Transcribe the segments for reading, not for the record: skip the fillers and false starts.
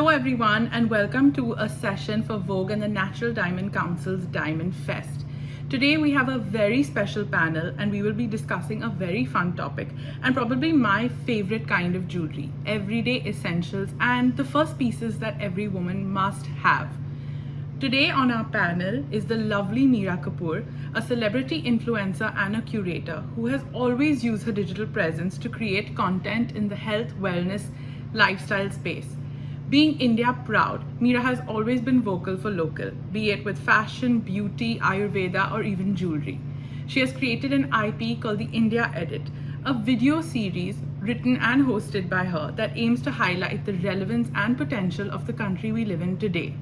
Hello everyone and welcome to a session for Vogue and the Natural Diamond Council's Diamond Fest. Today we have a very special panel and we will be discussing a very fun topic and probably my favorite kind of jewelry, everyday essentials and the first pieces that every woman must have. Today on our panel is the lovely Meera Kapoor, a celebrity influencer and a curator who has always used her digital presence to create content in the health, wellness, lifestyle space. Being India proud, Meera has always been vocal for local, be it with fashion, beauty, Ayurveda, or even jewelry. She has created an IP called the India Edit, a video series written and hosted by her that aims to highlight the relevance and potential of the country we live in today.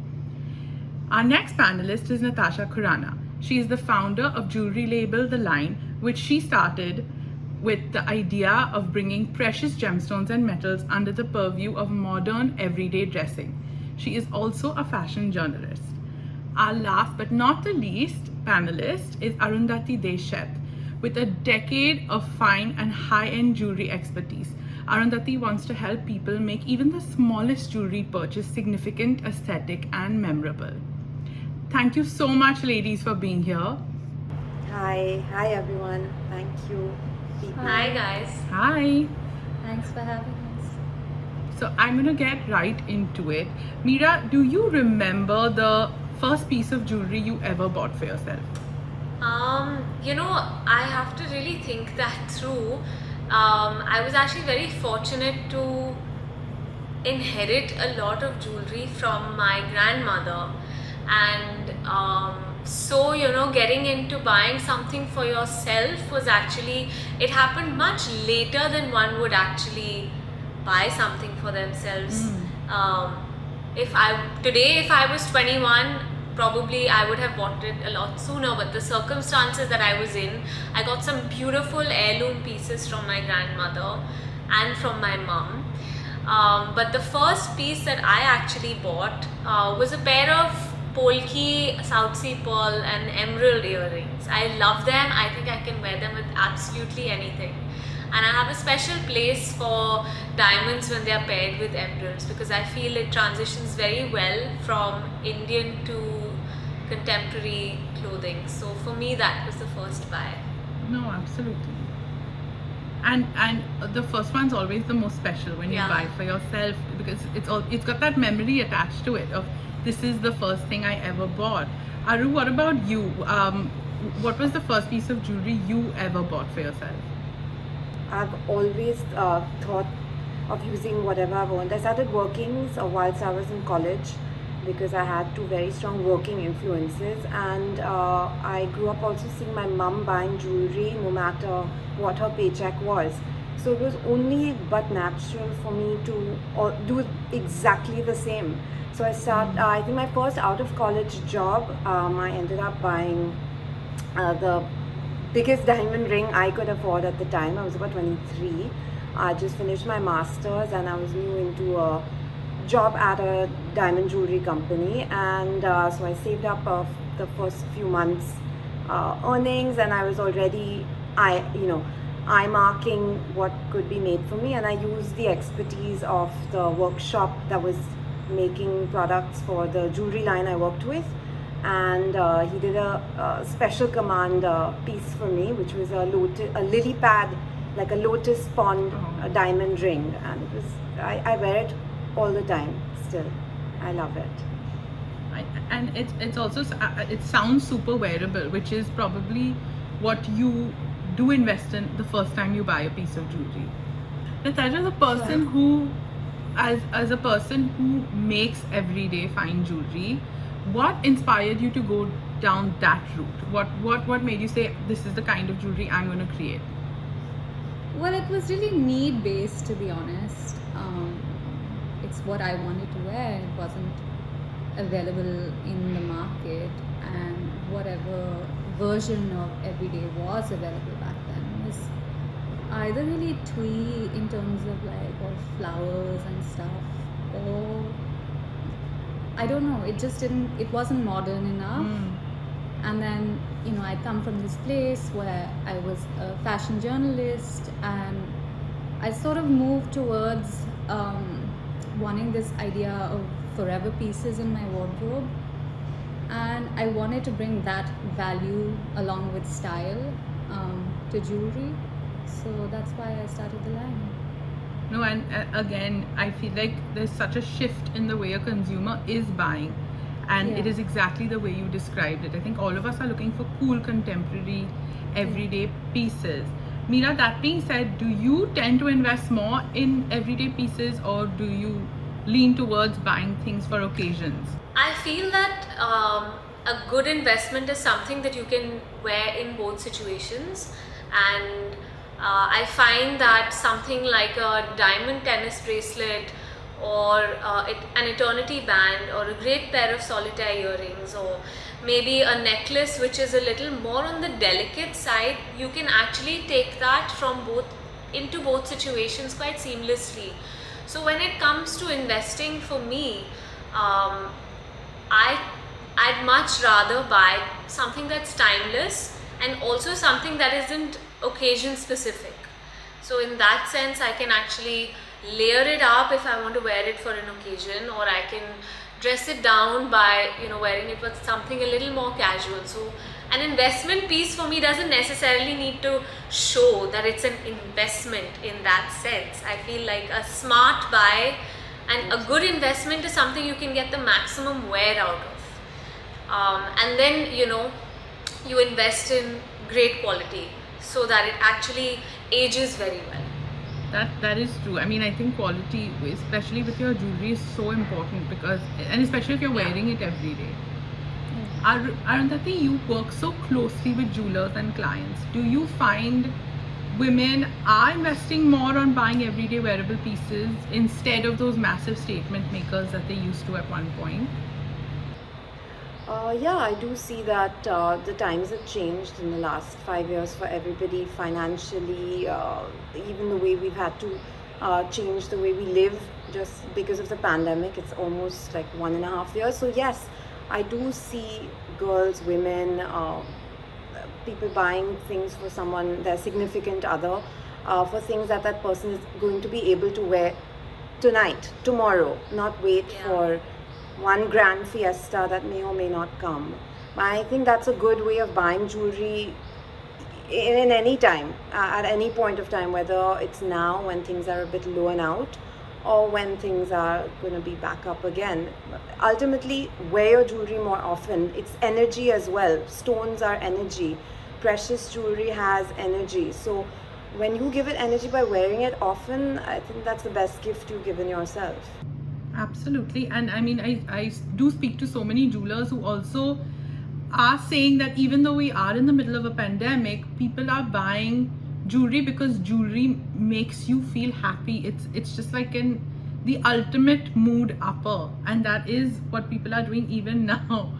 Our next panelist is Natasha Khurana. She is the founder of jewelry label The Line, which she started with the idea of bringing precious gemstones and metals under the purview of modern everyday dressing. She is also a fashion journalist. Our last but not the least panelist is Arundhati Desheth. With a decade of fine and high-end jewelry expertise, Arundhati wants to help people make even the smallest jewelry purchase significant, aesthetic, and memorable. Thank you so much, ladies, for being here. Hi everyone. Thank you. Hi guys. Hi. Thanks for having us. So I'm gonna get right into it. Meera, do you remember the first piece of jewelry you ever bought for yourself? I have to really think that through. I was actually very fortunate to inherit a lot of jewelry from my grandmother, and getting into buying something for yourself was actually, it happened much later than one would actually buy something for themselves. If I was 21, probably I would have bought it a lot sooner, but the circumstances that I was in, I got some beautiful heirloom pieces from my grandmother and from my mum. But the first piece that I actually bought was a pair of Polki, South Sea Pearl and emerald earrings. I love them. I think I can wear them with absolutely anything. And I have a special place for diamonds when they are paired with emeralds, because I feel it transitions very well from Indian to contemporary clothing. So for me, that was the first buy. No, absolutely. And the first one's always the most special when you buy for yourself, because it's got that memory attached to it of this is the first thing I ever bought. Aru, what about you? What was the first piece of jewelry you ever bought for yourself? I've always thought of using whatever I want. I started working whilst I was in college because I had two very strong working influences, and I grew up also seeing my mum buying jewelry no matter what her paycheck was. So it was only but natural for me to do exactly the same. So I think my first out of college job, I ended up buying the biggest diamond ring I could afford at the time. I was about 23. I just finished my master's and I was new into a job at a diamond jewelry company, and so I saved up the first few months earnings, and I was already eye marking what could be made for me, and I used the expertise of the workshop that was making products for the jewelry line I worked with, and he did a special command piece for me, which was a lily pad, like a lotus pond diamond ring, and it was I wear it all the time still. I love it. And it's also it sounds super wearable, which is probably what you do invest in the first time you buy a piece of jewelry. Natasha, the person who as a person who makes everyday fine jewelry, what inspired you to go down that route? What made you say this is the kind of jewelry I'm going to create? Well, it was really need based, to be honest. It's what I wanted to wear. It wasn't available in the market, and whatever version of everyday was available back then was either really twee in terms of flowers and stuff, or I don't know, it wasn't modern enough. And then I come from this place where I was a fashion journalist, and I sort of moved towards wanting this idea of forever pieces in my wardrobe, and I wanted to bring that value along with style to jewelry. So that's why I started the line. No, and again, I feel like there's such a shift in the way a consumer is buying, and it Yeah. is exactly the way you described it. I think all of us are looking for cool, contemporary, everyday pieces. Meera, that being said, do you tend to invest more in everyday pieces, or do you lean towards buying things for occasions? I feel that a good investment is something that you can wear in both situations, and I find that something like a diamond tennis bracelet or an eternity band or a great pair of solitaire earrings or maybe a necklace which is a little more on the delicate side, you can actually take that from both into both situations quite seamlessly. So when it comes to investing for me, I'd much rather buy something that's timeless and also something that isn't occasion specific. So in that sense, I can actually layer it up if I want to wear it for an occasion, or I can dress it down by wearing it with something a little more casual. So an investment piece for me doesn't necessarily need to show that it's an investment in that sense. I feel like a smart buy and a good investment is something you can get the maximum wear out of. And then you invest in great quality so that it actually ages very well. That is true. I mean, I think quality, especially with your jewelry, is so important because, and especially if you're wearing it every day. Arundhati, you work so closely with jewelers and clients. Do you find women are investing more on buying everyday wearable pieces instead of those massive statement makers that they used to at one point? Yeah, I do see that the times have changed in the last 5 years for everybody financially, even the way we've had to change the way we live just because of the pandemic. It's almost like 1.5 years. So, yes, I do see girls, women, people buying things for someone, their significant other, for things that that person is going to be able to wear tonight, tomorrow, not wait Yeah. for one grand fiesta that may or may not come. I think that's a good way of buying jewelry in any time, at any point of time, whether it's now when things are a bit low and out or when things are going to be back up again. Ultimately, wear your jewelry more often. It's energy as well. Stones are energy. Precious jewelry has energy. So when you give it energy by wearing it often, I think that's the best gift you've given yourself. Absolutely. And I mean, I do speak to so many jewelers who also are saying that even though we are in the middle of a pandemic, people are buying jewelry because jewelry makes you feel happy. It's just like the ultimate mood upper, and that is what people are doing even now.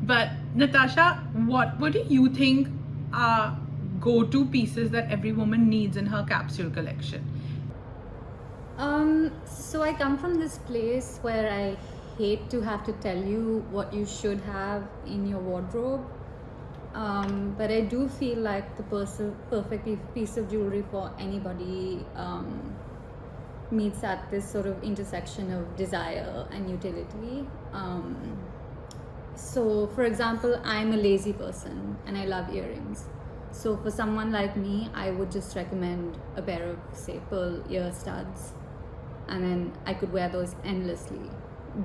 But Natasha, what do you think are go-to pieces that every woman needs in her capsule collection? So I come from this place where I hate to have to tell you what you should have in your wardrobe. But I do feel like the perfect piece of jewelry for anybody meets at this sort of intersection of desire and utility. So, for example, I'm a lazy person and I love earrings. So, for someone like me, I would just recommend a pair of, say, pearl ear studs, and then I could wear those endlessly.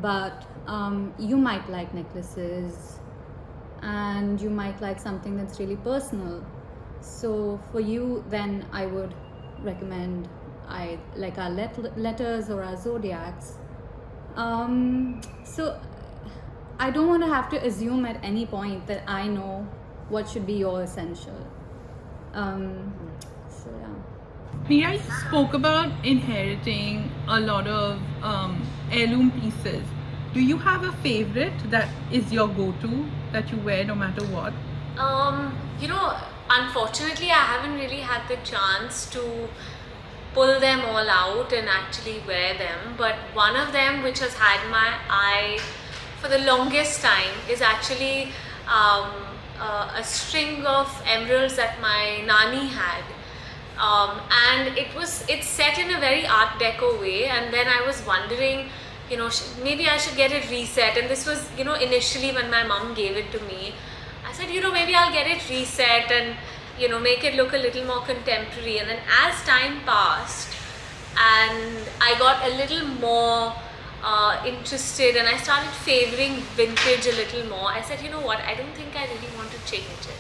But you might like necklaces, and you might like something that's really personal. So for you, then I would recommend like our letters or our zodiacs. So I don't want to have to assume at any point that I know what should be your essential. So yeah. Meera, you spoke about inheriting a lot of heirloom pieces. Do you have a favorite that is your go-to that you wear no matter what? Unfortunately, I haven't really had the chance to pull them all out and actually wear them. But one of them which has had my eye for the longest time is actually a string of emeralds that my nani had. and it's set in a very Art Deco way. And then I was wondering, maybe I should get it reset. And this was, initially when my mom gave it to me, I said, maybe I'll get it reset and make it look a little more contemporary. And then as time passed, and I got a little more interested, and I started favoring vintage a little more. I said, you know what, I don't think I really want to change it.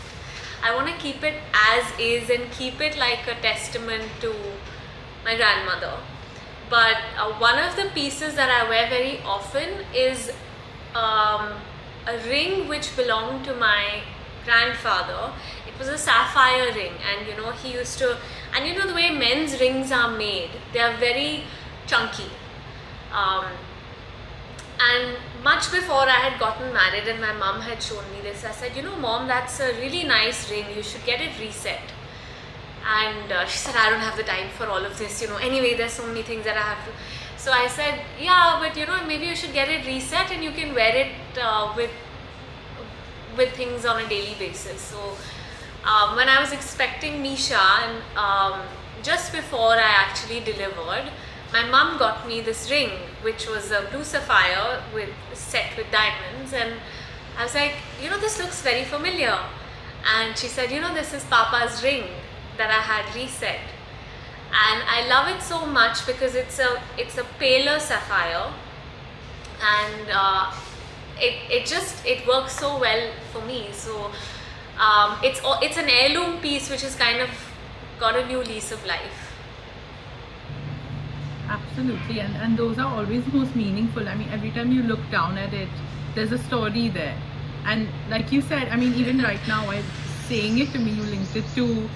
I want to keep it as is and keep it like a testament to my grandmother. But one of the pieces that I wear very often is a ring which belonged to my grandfather. It was a sapphire ring, and he used to, and the way men's rings are made, they are very chunky. And much before I had gotten married and my mom had shown me this, I said, Mom, that's a really nice ring, you should get it reset. And she said, I don't have the time for all of this, anyway, there's so many things that I have to. So I said, yeah, but maybe you should get it reset and you can wear it with things on a daily basis. So when I was expecting Misha, and just before I actually delivered, my mum got me this ring, which was a blue sapphire set with diamonds, and I was like, this looks very familiar. And she said, this is Papa's ring that I had reset. And I love it so much because it's a paler sapphire, and it works so well for me. So it's an heirloom piece which has kind of got a new lease of life. Absolutely, and those are always most meaningful. I mean, every time you look down at it, there's a story there. And like you said, I mean, even right now, while saying it to me, you linked it to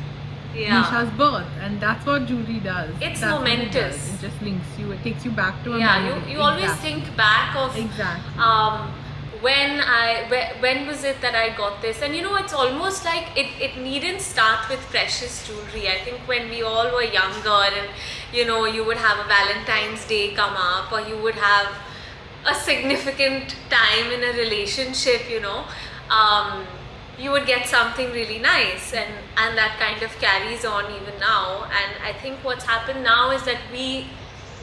Misha's birth, and that's what jewelry does. It's that's momentous. It just links you. It takes you back to a memory. You always think back of when was it that I got this, and it's almost like it needn't start with precious jewelry. I think when we all were younger, and you would have a Valentine's Day come up, or you would have a significant time in a relationship, you would get something really nice, and that kind of carries on even now. And I think what's happened now is that we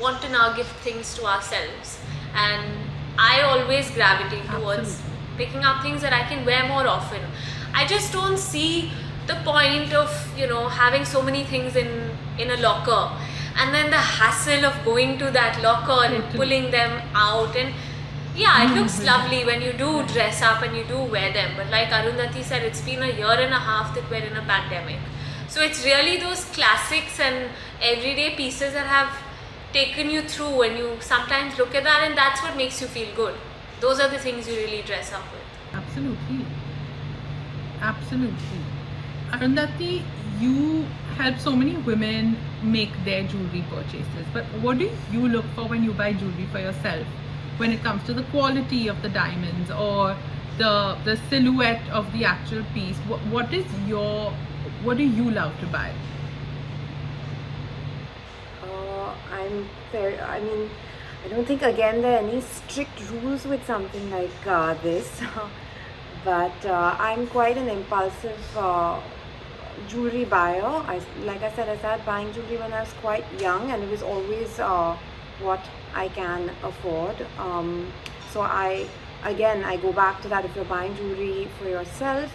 want to now give things to ourselves, and I always gravitate towards picking up things that I can wear more often. I just don't see the point of having so many things in a locker, and then the hassle of going to that locker and pulling them out. And it looks lovely when you do dress up and you do wear them, but like Arundhati said, it's been a year and a half that we're in a pandemic. So it's really those classics and everyday pieces that have taken you through, and you sometimes look at that and that's what makes you feel good. Those are the things you really dress up with. Absolutely. Arundhati, you help so many women make their jewelry purchases, but what do you look for when you buy jewelry for yourself, when it comes to the quality of the diamonds or the silhouette of the actual piece? What do you love to buy? I don't think again there are any strict rules with something like this, but I'm quite an impulsive jewelry buyer. Like I said, I started buying jewelry when I was quite young, and it was always what I can afford. So I go back to that. If you're buying jewelry for yourself,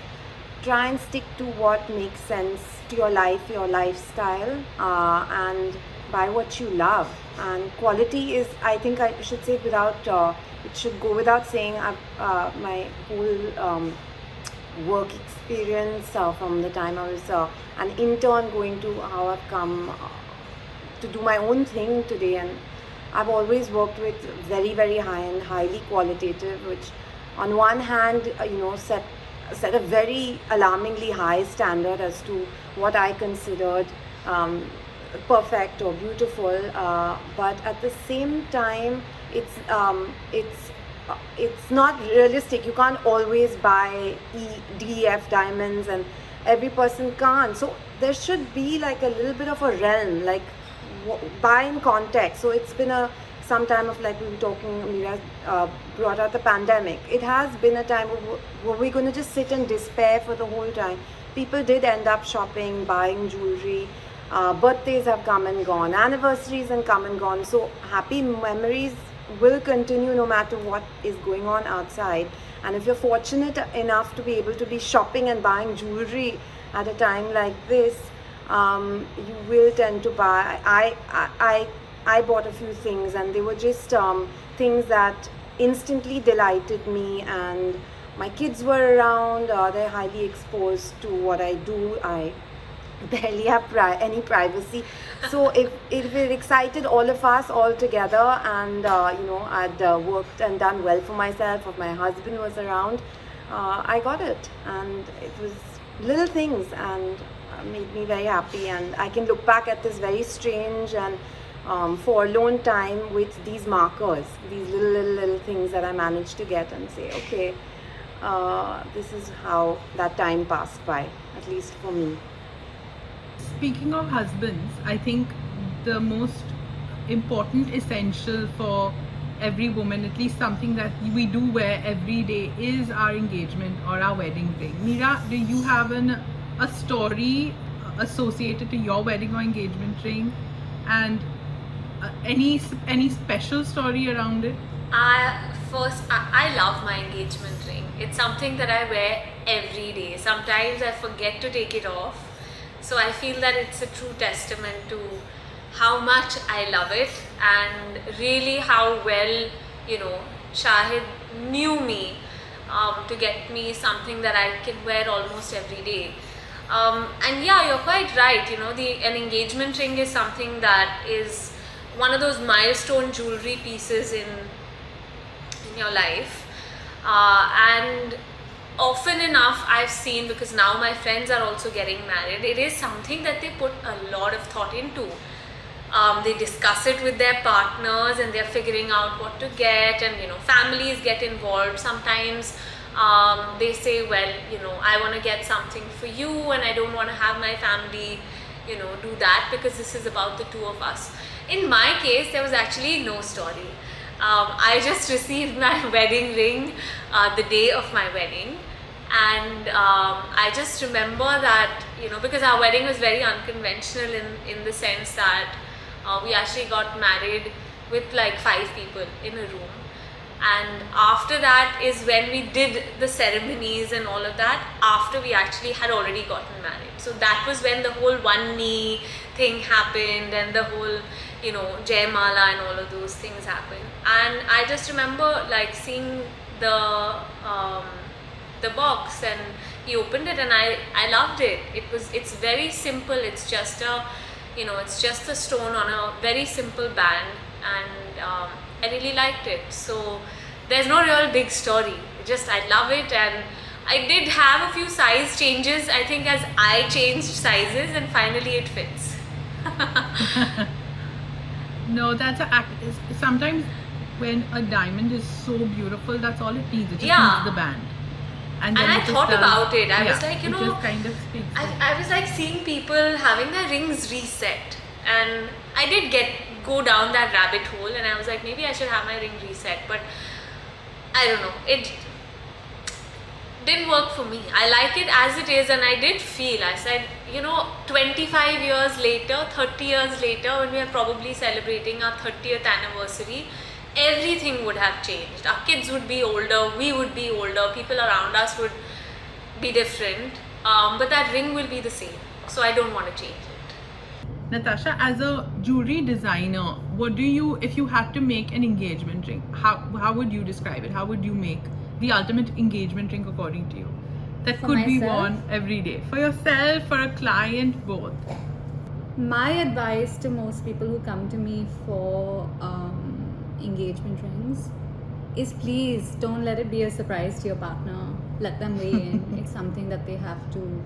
try and stick to what makes sense to your life, your lifestyle, and buy what you love. And quality is, I think I should say it should go without saying, my whole work experience from the time I was an intern going to how I've come to do my own thing today, and I've always worked with very, very high and highly qualitative, which on one hand set a very alarmingly high standard as to what I considered perfect or beautiful, but at the same time it's not realistic. You can't always buy DEF diamonds, and every person can't. So there should be like a little bit of a realm, like buy in context. So it's been some time of, like we were talking, Meera brought out the pandemic. It has been a time were we going to just sit and despair for the whole time? People did end up shopping, buying jewelry, Birthdays have come and gone, anniversaries and come and gone. So happy memories will continue no matter what is going on outside. And if you're fortunate enough to be able to be shopping and buying jewelry at a time like this, you will tend to buy. I bought a few things, and they were just things that instantly delighted me. And my kids were around. They're highly exposed to what I do. I barely have any privacy. So if it excited all of us all together, and I'd worked and done well for myself, if my husband was around, I got it. And it was little things, and made me very happy. And I can look back at this very strange and forlorn time with these markers, these little things that I managed to get, and say, okay, this is how that time passed by, at least for me. Speaking of husbands, I think the most important essential for every woman, at least something that we do wear every day, is our engagement or our wedding ring. Meera, do you have a story associated to your wedding or engagement ring, and any special story around it? I love my engagement ring. It's something that I wear every day. Sometimes I forget to take it off. So I feel that it's a true testament to how much I love it, and really how well, Shahid knew me to get me something that I can wear almost every day. And yeah, you're quite right. An engagement ring is something that is one of those milestone jewelry pieces in your life. And often enough I've seen, because now my friends are also getting married, it is something that they put a lot of thought into. They discuss it with their partners, and they're figuring out what to get, and families get involved. Sometimes they say, well, I want to get something for you, and I don't want to have my family do that, because this is about the two of us. In my case, there was actually no story. I just received my wedding ring the day of my wedding, and I just remember that, because our wedding was very unconventional in the sense that we actually got married with like 5 people in a room, and after that is when we did the ceremonies and all of that, after we actually had already gotten married. So that was when the whole one knee thing happened, and the whole Jaymala and all of those things happened. And I just remember like seeing the box, and he opened it, and I loved it. It's very simple. It's just a stone on a very simple band, and I really liked it. So there's no real big story. Just I love it, and I did have a few size changes, I think, as I changed sizes, and finally it fits. No, that's sometimes when a diamond is so beautiful, that's all it needs. It just needs the band. And I thought about it. I was like, it just kind of speaks. I was like seeing people having their rings reset, and I did go down that rabbit hole, and I was like, maybe I should have my ring reset, but I don't know. It didn't work for me. I like it as it is, and I did feel, I said, 25 years later, 30 years later, when we are probably celebrating our 30th anniversary, everything would have changed. Our kids would be older, we would be older, people around us would be different, but that ring will be the same. So I don't want to change it. Natasha, as a jewelry designer, if you had to make an engagement ring, how would you describe it? How would you make the ultimate engagement ring according to you, that For could be myself? worn every day, for yourself, for a client, both? My advice to most people who come to me for engagement rings is, please don't let it be a surprise to your partner. Let them weigh in. It's something that they have to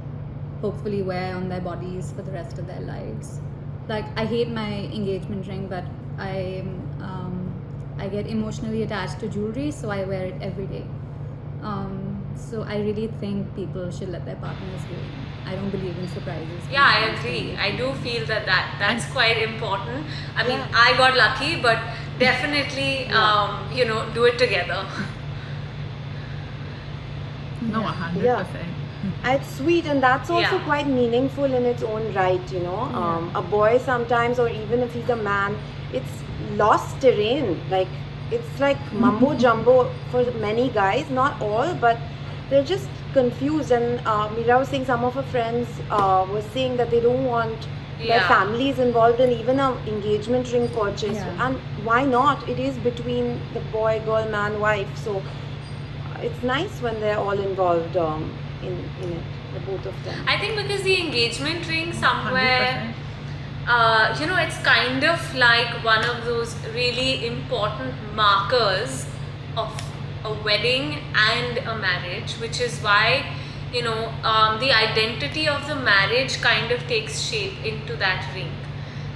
hopefully wear on their bodies for the rest of their lives. Like, I hate my engagement ring, but I get emotionally attached to jewelry, so I wear it every day. So I really think people should let their partners weigh in. I don't believe in surprises. Yeah, I agree. I do feel that's quite important. I mean, I got lucky, but definitely, do it together. No, 100%. Yeah. It's sweet, and that's also Yeah. quite meaningful in its own right, you know. A boy sometimes, or even if he's a man, it's lost terrain. Like, it's like mumbo jumbo for many guys, not all, but they're just confused. And Mira was saying some of her friends were saying that they don't want their Yeah. families involved in even an engagement ring purchase. Yeah. And why not? It is between the boy, girl, man, wife. So it's nice when they're all involved in it, the both of them. I think because the engagement ring somewhere, 100%. it's kind of like one of those really important markers of a wedding and a marriage, which is why, the identity of the marriage kind of takes shape into that ring.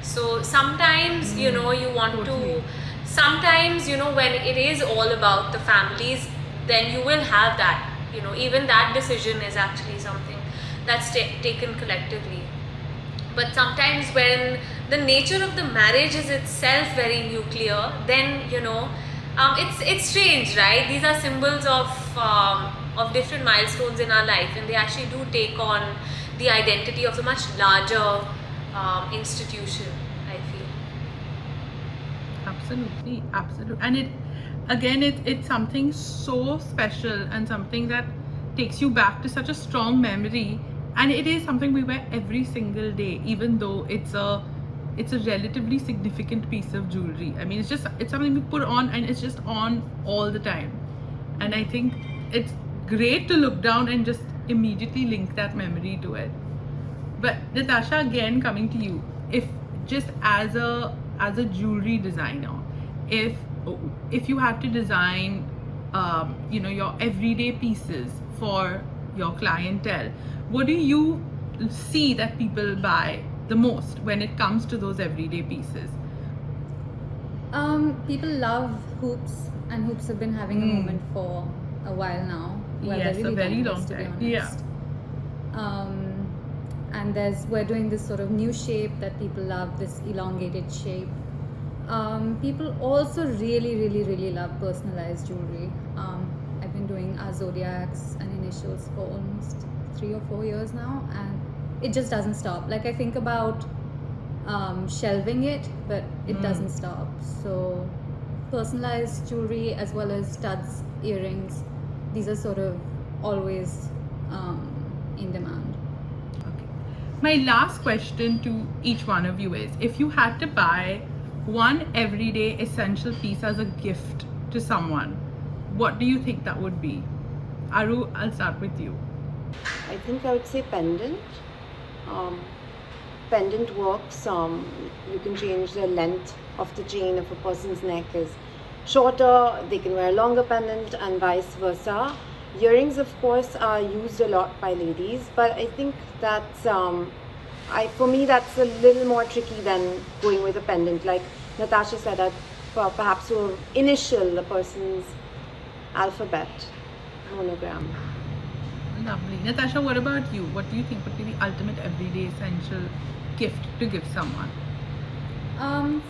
So sometimes, you want Totally. to, sometimes, when it is all about the families, then you will have that, even that decision is actually something that's taken collectively. But sometimes when the nature of the marriage is itself very nuclear, then it's strange, right? These are symbols of different milestones in our life, and they actually do take on the identity of a much larger institution, I feel. Absolutely, absolutely. And it's something so special and something that takes you back to such a strong memory. And it is something we wear every single day, even though it's a relatively significant piece of jewelry. I mean, it's something we put on and it's just on all the time. And I think it's great to look down and just immediately link that memory to it. But Natasha, again coming to you, if just as a jewelry designer, if you had to design, your everyday pieces for your clientele, what do you see that people buy the most when it comes to those everyday pieces? People love hoops, and hoops have been having a moment for a while now. Well, Yes, they're a really very timeless, long to be time. honest. And we're doing this sort of new shape that people love, this elongated shape. People also really, really, really love personalized jewelry. I've been doing our zodiacs and initials for almost 3 or 4 years now, and it just doesn't stop. Like, I think about shelving it, but it doesn't stop. So personalized jewelry as well as studs, earrings, these are sort of always in demand. Okay. My last question to each one of you is, if you had to buy one everyday essential piece as a gift to someone, what do you think that would be? Aru, I'll start with you. I think I would say pendant. Pendant works. You can change the length of the chain. If a person's neck is shorter, they can wear a longer pendant, and vice versa. Earrings, of course, are used a lot by ladies, but I think that's for me that's a little more tricky than going with a pendant. Like Natasha said, that perhaps to initial a person's alphabet monogram. Lovely. Natasha, what about you? What do you think would be the ultimate everyday essential gift to give someone?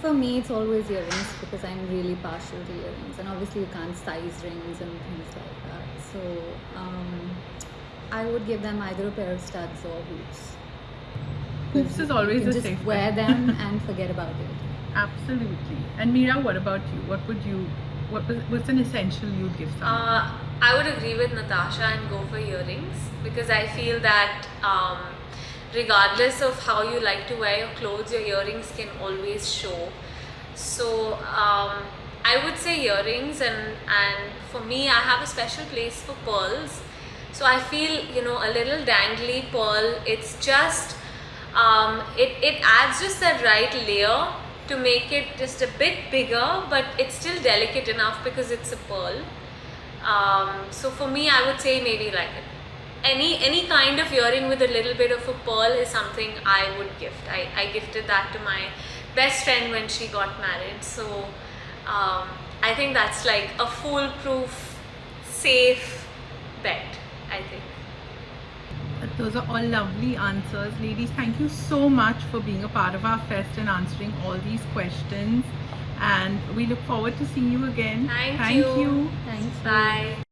For me, it's always earrings because I'm really partial to earrings, and obviously you can't size rings and things like that. So I would give them either a pair of studs or hoops. Hoops is always you can a just safe wear bet. them and forget about it. Absolutely. And Mira, what about you? What's an essential you'd give someone? I would agree with Natasha and go for earrings, because I feel that regardless of how you like to wear your clothes, your earrings can always show. So I would say earrings, and for me, I have a special place for pearls. So I feel, a little dangly pearl, it's just it adds just that right layer to make it just a bit bigger, but it's still delicate enough because it's a pearl. So for me, I would say maybe like any kind of earring with a little bit of a pearl is something I would gift. I gifted that to my best friend when she got married. So I think that's like a foolproof, safe bet, I think. Those are all lovely answers. Ladies, thank you so much for being a part of our fest and answering all these questions. And we look forward to seeing you again. Thank you. Thanks. Bye.